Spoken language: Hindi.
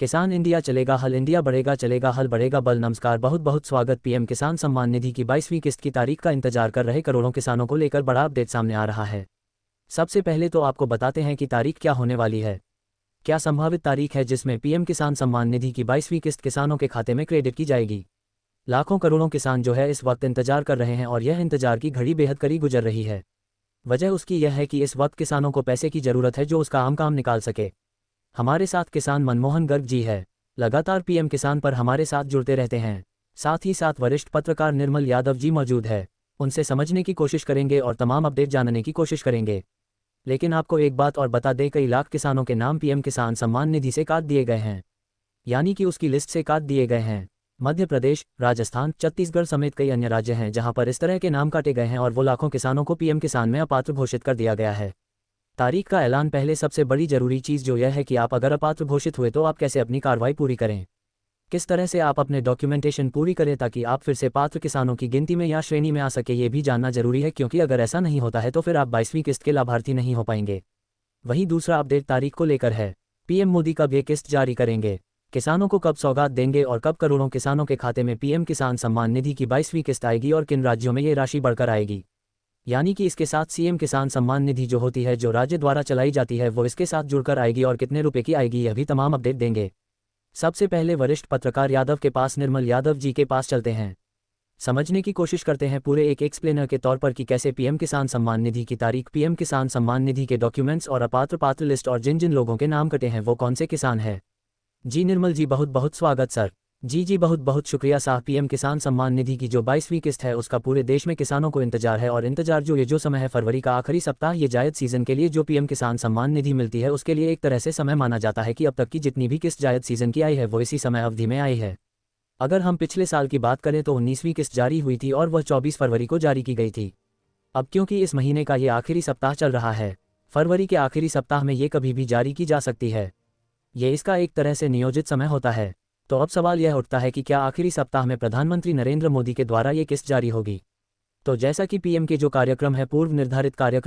किसान इंडिया चलेगा हल, इंडिया बढ़ेगा चलेगा हल, बढ़ेगा बल। नमस्कार, बहुत बहुत स्वागत। पीएम किसान सम्मान निधि की 22वीं किस्त की तारीख का इंतजार कर रहे करोड़ों किसानों को लेकर बड़ा अपडेट सामने आ रहा है। सबसे पहले तो आपको बताते हैं कि तारीख क्या होने वाली है। क्या संभावित तारीख है जिसमें पीएम किसान सम्मान निधि की 22वीं किस्त किसानों के खाते में क्रेडिट की जाएगी। लाखों करोड़ों किसान जो है इस वक्त इंतजार कर रहे हैं और यह इंतजार की घड़ी बेहद करीब गुजर रही है। वजह उसकी यह है कि इस वक्त किसानों को पैसे की जरूरत है जो उसका आम काम निकाल सके। हमारे साथ किसान मनमोहन गर्ग जी है, लगातार पीएम किसान पर हमारे साथ जुड़ते रहते हैं। साथ ही साथ वरिष्ठ पत्रकार निर्मल यादव जी मौजूद है, उनसे समझने की कोशिश करेंगे और तमाम अपडेट जानने की कोशिश करेंगे। लेकिन आपको एक बात और बता दें, कई लाख किसानों के नाम पीएम किसान सम्मान निधि से काट दिए गए हैं, यानी कि उसकी लिस्ट से काट दिए गए हैं। मध्य प्रदेश, राजस्थान, छत्तीसगढ़ समेत कई अन्य राज्य हैं जहां पर इस तरह के नाम काटे गए हैं और वो लाखों किसानों को पीएम किसान में अपात्र घोषित कर दिया गया है। तारीख का ऐलान पहले सबसे बड़ी जरूरी चीज़ जो यह है कि आप अगर अपात्र घोषित हुए तो आप कैसे अपनी कार्रवाई पूरी करें, किस तरह से आप अपने डॉक्यूमेंटेशन पूरी करें ताकि आप फिर से पात्र किसानों की गिनती में या श्रेणी में आ सके, ये भी जानना जरूरी है, क्योंकि अगर ऐसा नहीं होता है तो फिर आप 22वीं किस्त के लाभार्थी नहीं हो पाएंगे। वहीं दूसरा अपडेट तारीख को लेकर है। पीएम मोदी कब ये किस्त जारी करेंगे, किसानों को कब सौगात देंगे और कब करोड़ों किसानों के खाते में पीएम किसान सम्मान निधि की 22वीं किस्त आएगी और किन राज्यों में ये राशि बढ़कर आएगी। यानी कि इसके साथ सीएम किसान सम्मान निधि जो होती है, जो राज्य द्वारा चलाई जाती है, वो इसके साथ जुड़कर आएगी और कितने रुपए की आएगी, यह भी तमाम अपडेट देंगे। सबसे पहले वरिष्ठ पत्रकार यादव के पास, निर्मल यादव जी के पास चलते हैं, समझने की कोशिश करते हैं पूरे एक एक्सप्लेनर के तौर पर कि कैसे पीएम किसान सम्मान निधि की तारीख, पीएम किसान सम्मान निधि के डॉक्यूमेंट्स और पात्र लिस्ट और जिन जिन लोगों के नाम कटे हैं वो कौन से किसान हैं। जी निर्मल जी, बहुत बहुत स्वागत सर। जी बहुत बहुत शुक्रिया साहब। पीएम किसान सम्मान निधि की जो 22वीं किस्त है उसका पूरे देश में किसानों को इंतजार है, और इंतजार जो समय है फरवरी का आखिरी सप्ताह, ये जायद सीजन के लिए जो पीएम किसान सम्मान निधि मिलती है उसके लिए एक तरह से समय माना जाता है कि अब तक की जितनी भी किस्त जायद सीजन की आई है वो इसी समय अवधि में आई है। अगर हम पिछले साल की बात करें तो 19वीं किस्त जारी हुई थी और वह 24 फरवरी को जारी की गई थी। अब क्योंकि इस महीने का ये आखिरी सप्ताह चल रहा है, फरवरी के आखिरी सप्ताह में ये कभी भी जारी की जा सकती है, ये इसका एक तरह से नियोजित समय होता है। तो अब सवाल यह उठता है कि क्या आखिरी सप्ताह में प्रधानमंत्री नरेंद्र मोदी के द्वारा ये किस्त जारी होगी। तो जैसा कि पीएम के जो कार्यक्रम है, पूर्व निर्धारित कार्यक्रम